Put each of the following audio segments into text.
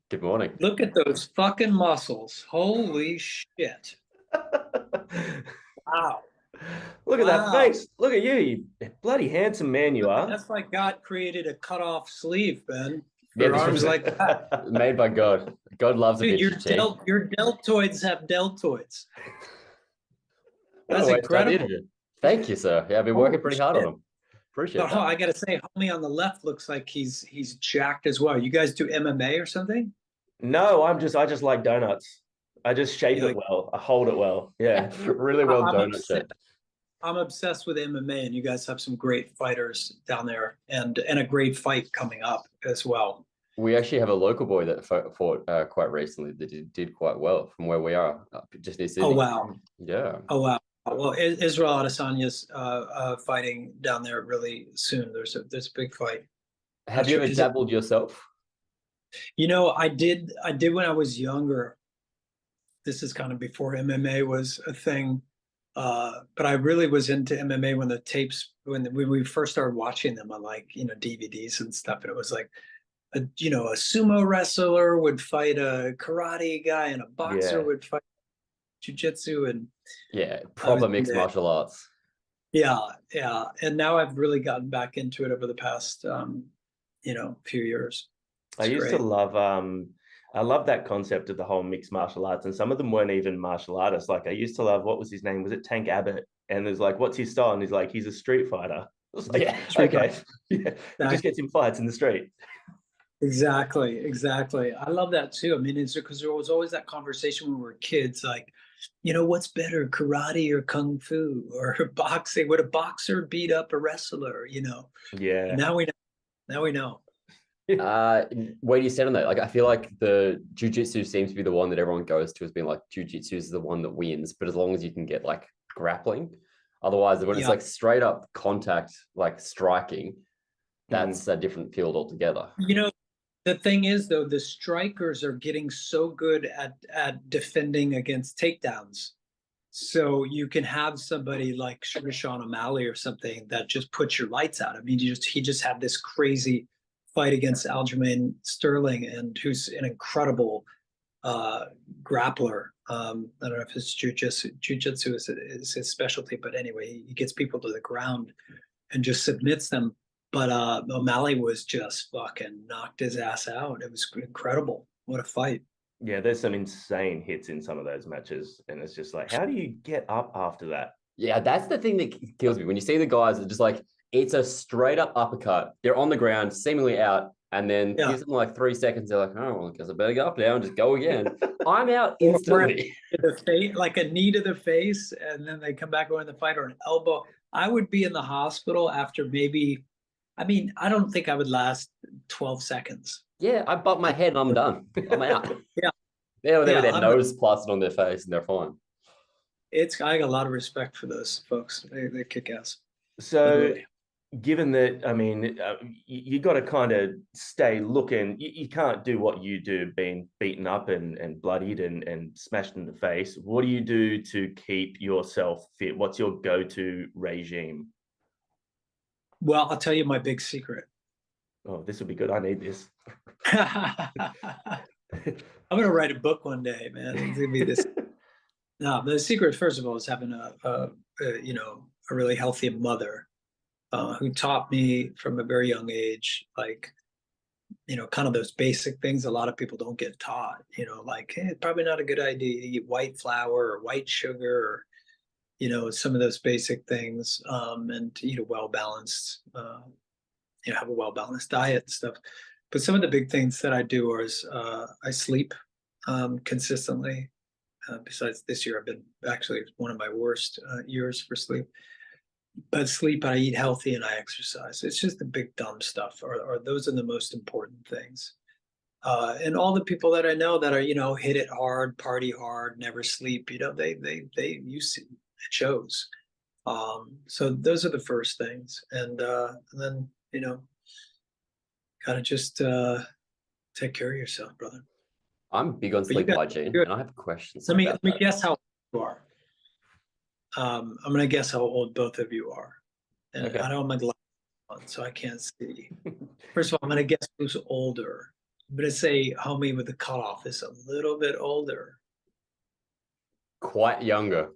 Good morning. Look at those fucking muscles. Holy shit. Wow. Look at that Wow. face. Look at you. You bloody handsome man you are. That's like God created a cut-off sleeve, Ben, Yeah, for this arms was like that. made by God. God loves a Dude, bit your of cheek. your deltoids have deltoids. What a That's way to start the incredible. interview. Thank you, sir. Yeah, I've been working Holy pretty hard on shit. them. Appreciate But that. I gotta say, homie on the left looks like he's jacked as well. You guys do MMA or something? No, I just like donuts. I just shape You it like well. I hold it well. Yeah, really well I'm donut obsessed. shaped. I'm obsessed with MMA, and you guys have some great fighters down there, and a great fight coming up as well. We actually have a local boy that fought quite recently that did quite well from where we are, just near Oh Sydney. wow. Yeah. Oh wow. Well, Israel Adesanya's fighting down there really soon. There's a big fight. Have Not you sure. ever dabbled yourself? I did when I was younger. This is kind of before MMA was a thing. But I really was into MMA when the tapes when we first started watching them on like DVDs and stuff. And it was like a sumo wrestler would fight a karate guy, and a boxer Yeah. would fight jujitsu, and Yeah. I was Proper mixed into it. martial arts. Yeah, yeah. And now I've really gotten back into it over the past few years. I It's used to great. love that concept of the whole mixed martial arts, and some of them weren't even martial artists. Like I used to love, what was his name? Was it Tank Abbott? And there's like, what's his style? And he's like, he's a street fighter. I was like, yeah, Street fight. okay. Yeah. He just Exactly. gets in fights in the street. Exactly. I love that too. I mean, it's because there was always that conversation when we were kids, like, what's better, karate or kung fu or boxing? Would a boxer beat up a wrestler? And Yeah. now we know. Now we know. Uh, where do you stand on that? Like, I feel like the jujitsu seems to be the one that everyone goes to as being like jujitsu is the one that wins, but as long as you can get like grappling, otherwise, when it's Yeah. like straight up contact, like striking, Mhm. that's a different field altogether. The thing is, though, the strikers are getting so good at defending against takedowns. So you can have somebody like Sean O'Malley or something that just puts your lights out. I mean, he just had this crazy fight against Aljamain Sterling, and who's an incredible uh, grappler. I don't know if his jujitsu is his specialty, but anyway, he gets people to the ground and just submits them. But O'Malley was just fucking knocked his ass out. It was incredible. What a fight. Yeah, there's some insane hits in some of those matches, and it's just like, how do you get up after that? Yeah, that's the thing that kills me when you see the guys that just like it's a straight up uppercut. They're on the ground, seemingly out, and then Yeah. gives them like 3 seconds. They're like, oh, well, I guess I better go up now and just go again. I'm out Or instantly. the face, like a knee to the face, and then they come back going the fight, or an elbow. I would be in the hospital after maybe, I mean, I don't think I would last 12 seconds. Yeah, I bump my head and I'm done. I'm out. Yeah, They're there with yeah, their nose plastered on their face and they're fine. I got a lot of respect for those folks. They kick ass, So, literally. given that, I mean, you got to kind of stay looking. You can't do what you do, being beaten up and bloodied and smashed in the face. What do you do to keep yourself fit? What's your go-to regime? Well, I'll tell you my big secret. Oh, this would be good. I need this. I'm gonna write a book one day, man. It's gonna be this. No, the secret, first of all, is having a really healthy mother who taught me from a very young age, like, kind of those basic things a lot of people don't get taught, like, hey, it's probably not a good idea to eat white flour or white sugar, or, some of those basic things, and to eat a well-balanced, have a well-balanced diet and stuff. But some of the big things that I do is I sleep consistently. Besides this year, I've been actually one of my worst years for sleep. But sleep, I eat healthy, and I exercise. It's just the big dumb stuff, or those are the most important things. And all the people that I know that are, hit it hard, party hard, never sleep, they use it shows. So those are the first things, and then gotta just take care of yourself, brother. I'm big on But you sleep got hygiene, good. and I have questions Let me about let me that. guess how old you are. I'm gonna guess how old both of you are, and Okay. I don't have my glasses on, so I can't see. First of all, I'm gonna guess who's older. I'm gonna say Homie with the Cutoff is a little bit older. Quite younger.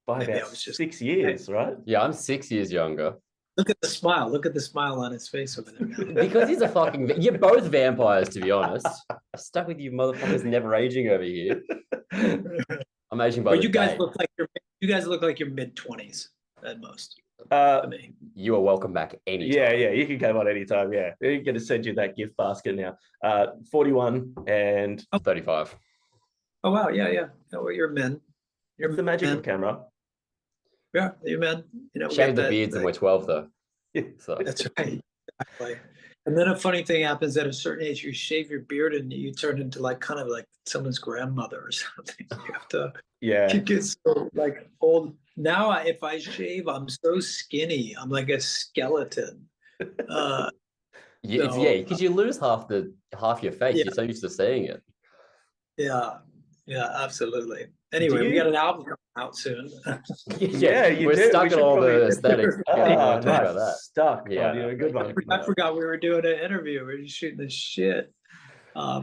By Maybe about I was just 6 years, right? Yeah, I'm 6 years younger. look at the smile. Look at the smile on his face over there now. Because he's a fucking. You're both vampires, to be honest. Stuck with you motherfuckers never aging over here. I'm aging by But the you guys day. look like you're mid-20s at most. Uh, To me. You are welcome back anytime. yeah, you can come on anytime. Yeah, you're going to send you that gift basket now. 41 and 35. Oh wow, yeah. Oh, well, you're men. You're it's the magic men. of camera. Yeah, you're men. You know, we Shave got the beards and we're 12 though. So That's right. Exactly. And then a funny thing happens at a certain age, you shave your beard and you turn into like kind of like someone's grandmother or something. You have to Yeah. you get so like old. Now if I shave, I'm so skinny. I'm like a skeleton. So, yeah, because you lose half your face. Yeah. You're so used to seeing it. Yeah, absolutely. Anyway, we got an album coming out soon. Yeah, you we're do. stuck We in should all probably- the aesthetics. Ah, Talk nice. about that. Stuck. Yeah. Yeah, good one. I forgot we were doing an interview. We were just shooting the shit,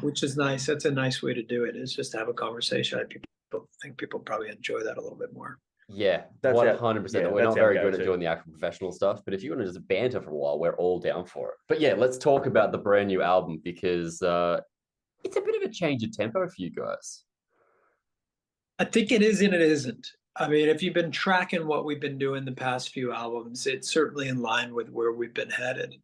which is nice. That's a nice way to do it. Is just to have a conversation. I think people probably enjoy that a little bit more. Yeah, That's our- 100%. yeah, We're not that's our very good at go-to. doing the actual professional stuff, but if you want to just banter for a while, we're all down for it. But yeah, let's talk about the brand new album because it's a bit of a change of tempo for you guys. I think it is and it isn't. I mean, if you've been tracking what we've been doing the past few albums, it's certainly in line with where we've been headed.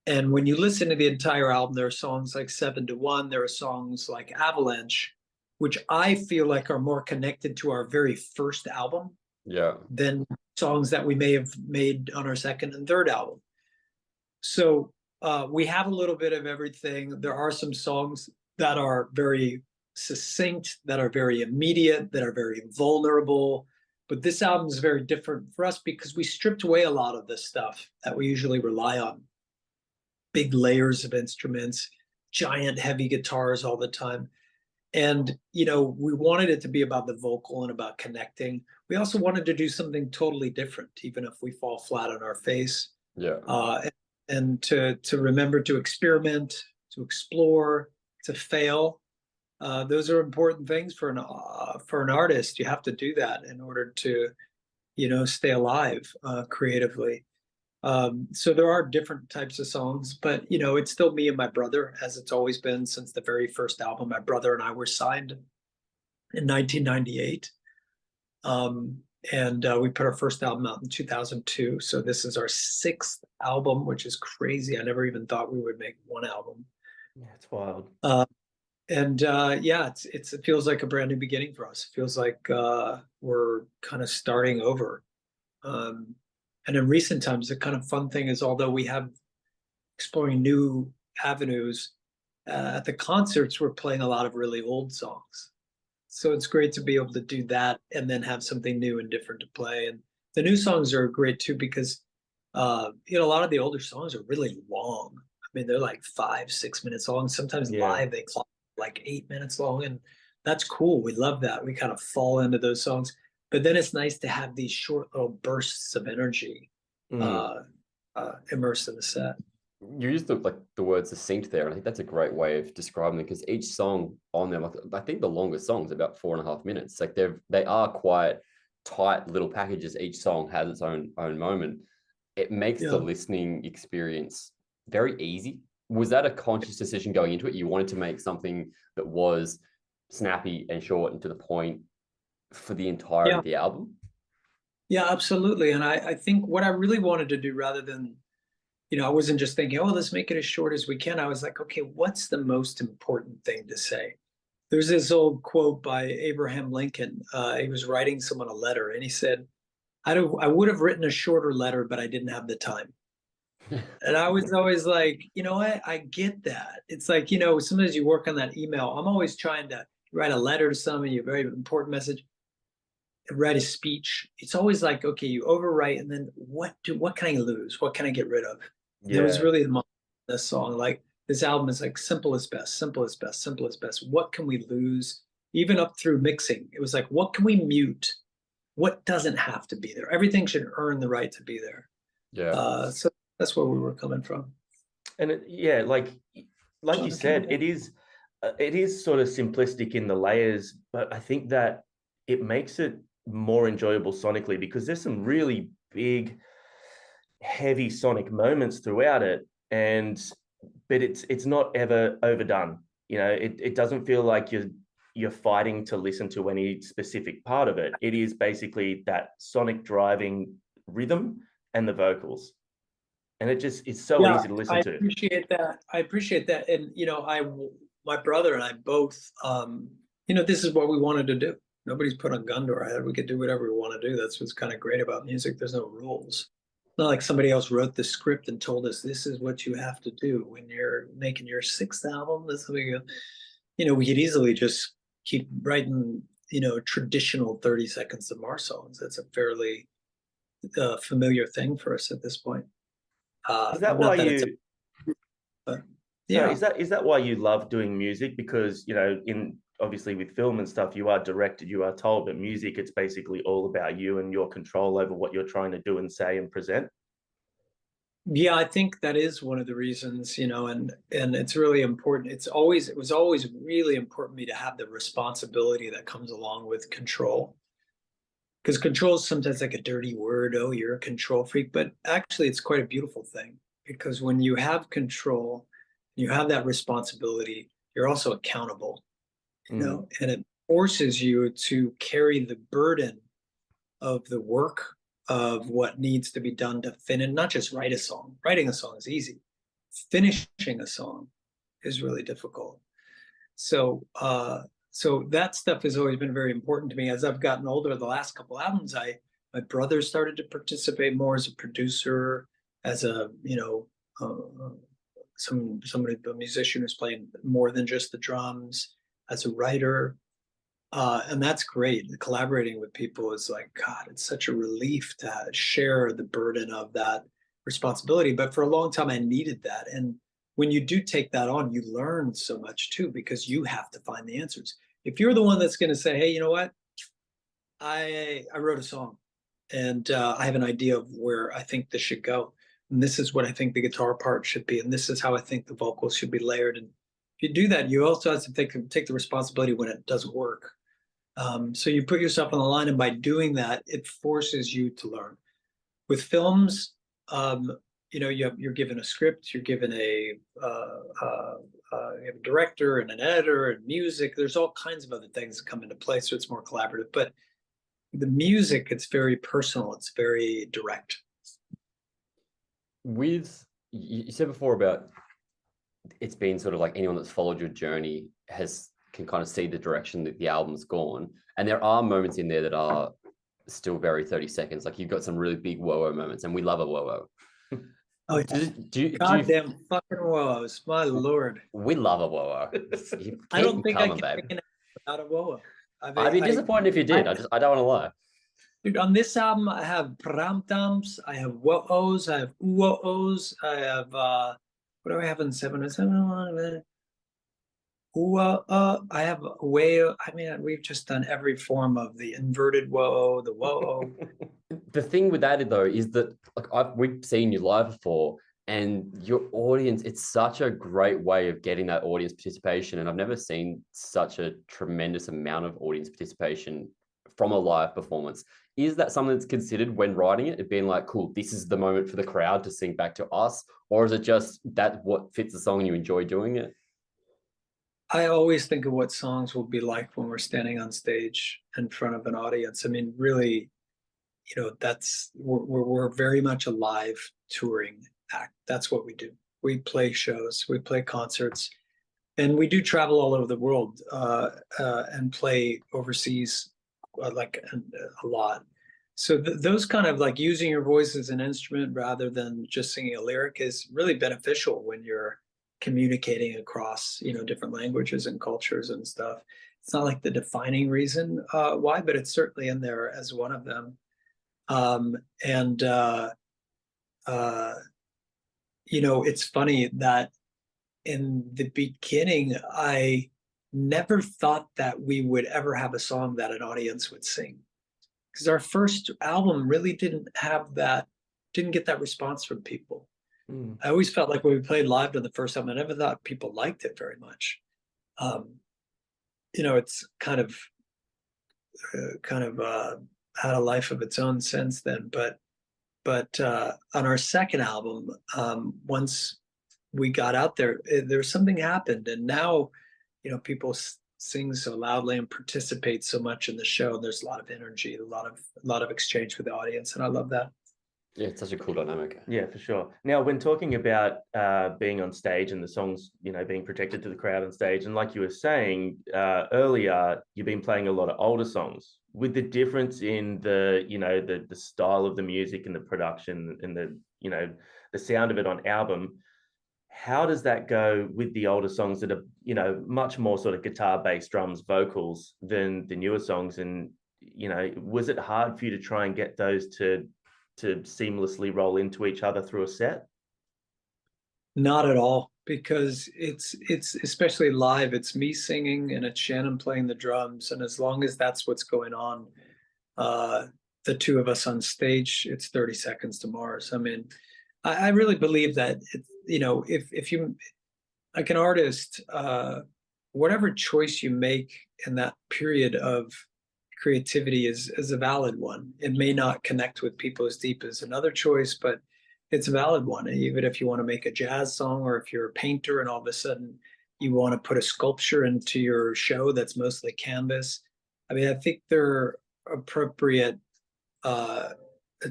And when you listen to the entire album, there are songs like 7 to 1, there are songs like Avalanche, which I feel like are more connected to our very first album Yeah. than songs that we may have made on our second and third album. So we have a little bit of everything. There are some songs that are very succinct, that are very immediate, that are very vulnerable. But this album is very different for us because we stripped away a lot of the stuff that we usually rely on. Big layers of instruments, giant heavy guitars all the time. And, you know, we wanted it to be about the vocal and about connecting. We also wanted to do something totally different, even if we fall flat on our face. Yeah. And to remember to experiment, to explore, to fail. Those are important things for an artist. You have to do that in order to, you know, stay alive creatively. So there are different types of songs, but you know, it's still me and my brother, as it's always been since the very first album. My brother and I were signed in 1998. And we put our first album out in 2002. So this is our 6th album, which is crazy. I never even thought we would make one album. Yeah, it's wild. Yeah, it feels like a brand new beginning for us. It feels like we're kind of starting over. And in recent times, the kind of fun thing is, although we have exploring new avenues, at the concerts, we're playing a lot of really old songs. So it's great to be able to do that and then have something new and different to play. And the new songs are great too, because you know, a lot of the older songs are really long. I mean, they're like 5-6 minutes long. Sometimes live they clock like 8 minutes long, and that's cool. We love that. We kind of fall into those songs. But then it's nice to have these short little bursts of energy immersed in the set. You used the word succinct there, and I think that's a great way of describing it, because each song on them, like, I think the longest song is about 4.5 minutes. Like they are quite tight little packages. Each song has its own moment. It makes the listening experience very easy. Was that a conscious decision going into it? You wanted to make something that was snappy and short and to the point for the entirety of the album? Yeah, absolutely. And I think what I really wanted to do, rather than, you know, I wasn't just thinking, oh, let's make it as short as we can. I was like, okay, what's the most important thing to say? There's this old quote by Abraham Lincoln. He was writing someone a letter, and he said, I would have written a shorter letter, but I didn't have the time. And I was always like, you know what? I get that. It's like, you know, sometimes you work on that email. I'm always trying to write a letter to somebody, a very important message, write a speech. It's always like, okay, you overwrite, and then what can I lose? What can I get rid of? Yeah. It was really the this song. Like, this album is like simple is best, simple is best, simple is best. What can we lose? Even up through mixing, it was like, what can we mute? What doesn't have to be there? Everything should earn the right to be there. Yeah. So that's where we were coming from. And yeah, like you said, it is sort of simplistic in the layers, but I think that it makes it more enjoyable sonically because there's some really big, heavy sonic moments throughout it, but it's not ever overdone. It doesn't feel like you're fighting to listen to any specific part of it. It is basically that sonic driving rhythm and the vocals, and it's so Yeah, easy to listen I to. appreciate that. I appreciate that. And my brother and I both, this is what we wanted to do. Nobody's put a gun to our head. We could do whatever we want to do. That's what's kind of great about music. There's no rules. Not like somebody else wrote the script and told us this is what you have to do when you're making your sixth album. This is what we could easily just keep writing, traditional 30 seconds of Mars songs. That's a fairly familiar thing for us at this point. Is that why not that it's, you? but So yeah. is that why you love doing music? Because in obviously with film and stuff, you are directed, you are told, but music, it's basically all about you and your control over what you're trying to do and say and present. Yeah, I think that is one of the reasons, and it's really important. It was always really important to me to have the responsibility that comes along with control. Because control is sometimes like a dirty word. Oh, you're a control freak, but actually it's quite a beautiful thing because when you have control, you have that responsibility, you're also accountable, and it forces you to carry the burden of the work of what needs to be done to finish, not just write a song. Writing a song is easy. Finishing a song is really difficult. So that stuff has always been very important to me. As I've gotten older, the last couple albums, my brother started to participate more as a producer, as a a musician who's playing more than just the drums, as a writer. And that's great. Collaborating with people is like, God, it's such a relief to share the burden of that responsibility. But for a long time, I needed that. And when you do take that on, you learn so much too, because you have to find the answers. If you're the one that's going to say, hey, you know what? I wrote a song and I have an idea of where I think this should go. And this is what I think the guitar part should be. And this is how I think the vocals should be layered. And if you do that, you also have to take the responsibility when it doesn't work. So you put yourself on the line, and by doing that, it forces you to learn. With films, you're given a script, you're given you have a director and an editor and music. There's all kinds of other things that come into play, so it's more collaborative. But the music, it's very personal, it's very direct. With you said before about it's been sort of like anyone that's followed your journey can kind of see the direction that the album's gone. And there are moments in there that are still very 30 seconds. Like you've got some really big whoa moments, and we love a whoa. Oh, yeah. Goddamn fucking whoa-ohs, my lord. We love a whoa. I don't think I can make an out of whoa. I'd be disappointed if you did. I don't want to lie. Dude, on this album, I have pram-tams, I have whoa-ohs, I have ooh-ohs, I have, what do I have in 707? I have way. I mean, we've just done every form of the inverted whoa, the whoa. The thing with that though is that we've seen you live before, and your audience. It's such a great way of getting that audience participation, and I've never seen such a tremendous amount of audience participation from a live performance. Is that something that's considered when writing it? It being like, cool, this is the moment for the crowd to sing back to us, or is it just that what fits the song and you enjoy doing it? I always think of what songs will be like when we're standing on stage in front of an audience. I mean, really, we're very much a live touring act. That's what we do. We play shows, we play concerts, and we do travel all over the world and play overseas a lot. So those kind of like using your voice as an instrument rather than just singing a lyric is really beneficial when you're communicating across different languages and cultures and stuff. It's not like the defining reason why, but it's certainly in there as one of them. It's funny that in the beginning, I never thought that we would ever have a song that an audience would sing, because our first album really didn't get that response from people. I always felt like when we played live to the first time, I never thought people liked it very much. Um, it's had a life of its own since then. But on our second album, once we got out there, there was something happened, and now, people sing so loudly and participate so much in the show. There's a lot of energy, a lot of exchange with the audience, and I love that. Yeah, it's such a cool dynamic. Yeah, for sure. Now, when talking about being on stage and the songs, being protected to the crowd on stage, and like you were saying earlier, you've been playing a lot of older songs. With the difference in the style of the music and the production and the sound of it on album, how does that go with the older songs that are much more sort of guitar, bass, drums, vocals than the newer songs? And was it hard for you to try and get those to seamlessly roll into each other through a set? Not at all, because it's especially live, it's me singing and it's Shannon playing the drums, and as long as that's what's going on, the two of us on stage, it's 30 Seconds to Mars. I mean, I really believe that if you, like an artist, whatever choice you make in that period of creativity is a valid one. It may not connect with people as deep as another choice, but it's a valid one. Even if you want to make a jazz song, or if you're a painter and all of a sudden you want to put a sculpture into your show that's mostly canvas. I mean, I think there are appropriate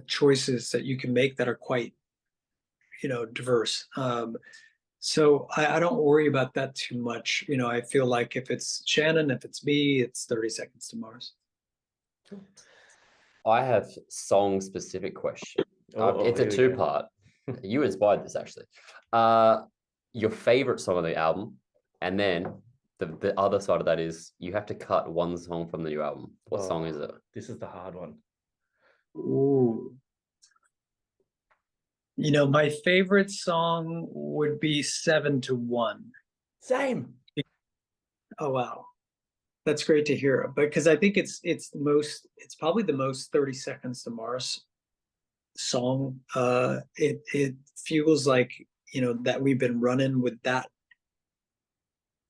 choices that you can make that are quite, diverse. So I don't worry about that too much. I feel like if it's Shannon, if it's me, it's 30 Seconds to Mars. I have song specific question. It's a two-part. You inspired this actually. Your favorite song on the album, and then the other side of that is you have to cut one song from the new album. What song is it? This is the hard one. Ooh. My favorite song would be 7 to 1. Same. Oh, wow. That's great to hear. Because I think it's probably the most 30 Seconds to Mars song. It feels like, that we've been running with that.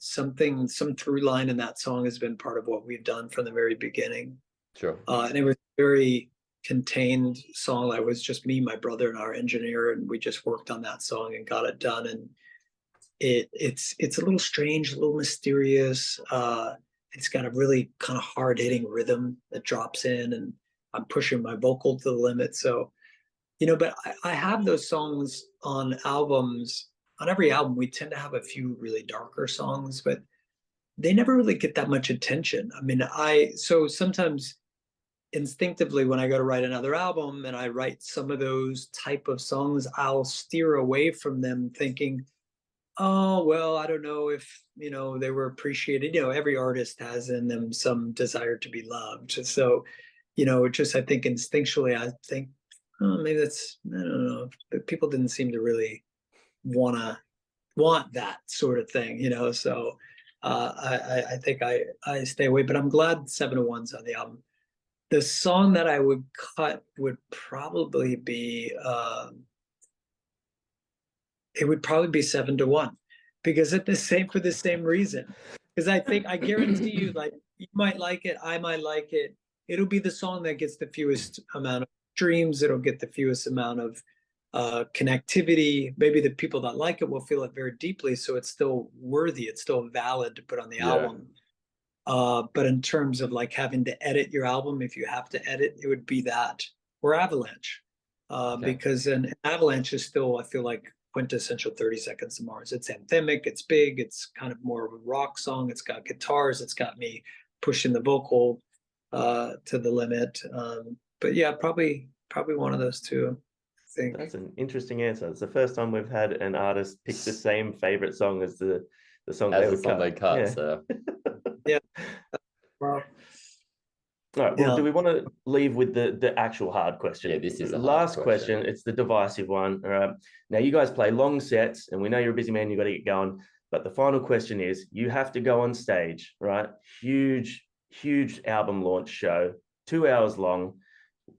Some through line in that song has been part of what we've done from the very beginning. Sure. And it was very contained song. I was just me, my brother, and our engineer, and we just worked on that song and got it done. And it's a little strange, a little mysterious. It's got a really kind of hard-hitting rhythm that drops in, and I'm pushing my vocal to the limit. So, but I have those songs on albums. On every album, we tend to have a few really darker songs, but they never really get that much attention. I mean, so sometimes instinctively when I go to write another album and I write some of those type of songs, I'll steer away from them thinking, oh, well, I don't know if, they were appreciated. Every artist has in them some desire to be loved. So, just, I think instinctually, I think, oh, maybe that's, I don't know, but people didn't seem to really want that sort of thing, so I think I stay away, but I'm glad 7 to 1's on the album. The song that I would cut would probably be it would probably be 7 to 1, because for the same reason. Because I guarantee you, like, you might like it, I might like it. It'll be the song that gets the fewest amount of streams. It'll get the fewest amount of connectivity. Maybe the people that like it will feel it very deeply, so it's still worthy. It's still valid to put on the album. But in terms of like having to edit your album, if you have to edit, it would be that or Avalanche, because an Avalanche is still, I feel like, quintessential 30 Seconds to Mars. It's anthemic, it's big, it's kind of more of a rock song. It's got guitars, it's got me pushing the vocal to the limit. But yeah, probably one of those two. I think that's an interesting answer. It's the first time we've had an artist pick the same favorite song as the song they cut. Yeah. So. Yeah. Well, all right. Well, do we want to leave with the actual hard question? Yeah, this is the last hard question. It's the divisive one. All right. Now, you guys play long sets, and we know you're a busy man. You got to get going. But the final question is: you have to go on stage, right? Huge album launch show, 2 hours long.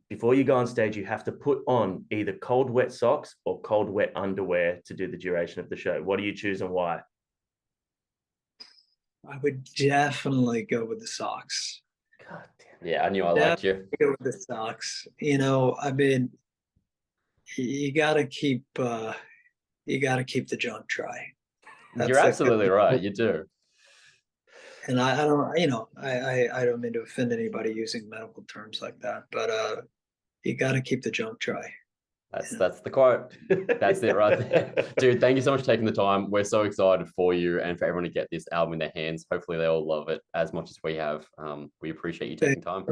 before you go on stage, you have to put on either cold, wet socks or cold, wet underwear to do the duration of the show. What do you choose and why? I would definitely go with the socks. God damn. Yeah, I knew I liked you. Go with the socks. You know, I mean, you gotta keep the junk dry. You're absolutely right. You do. And I don't, you know, I don't mean to offend anybody using medical terms like that, but you gotta keep the junk dry. That's the quote. That's it right there. Dude, thank you so much for taking the time. We're so excited for you and for everyone to get this album in their hands. Hopefully they all love it as much as we have. We appreciate you taking time.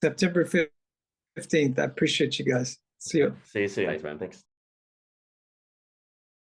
September 15th. I appreciate you guys. See you. See you soon. Thanks, man. Thanks.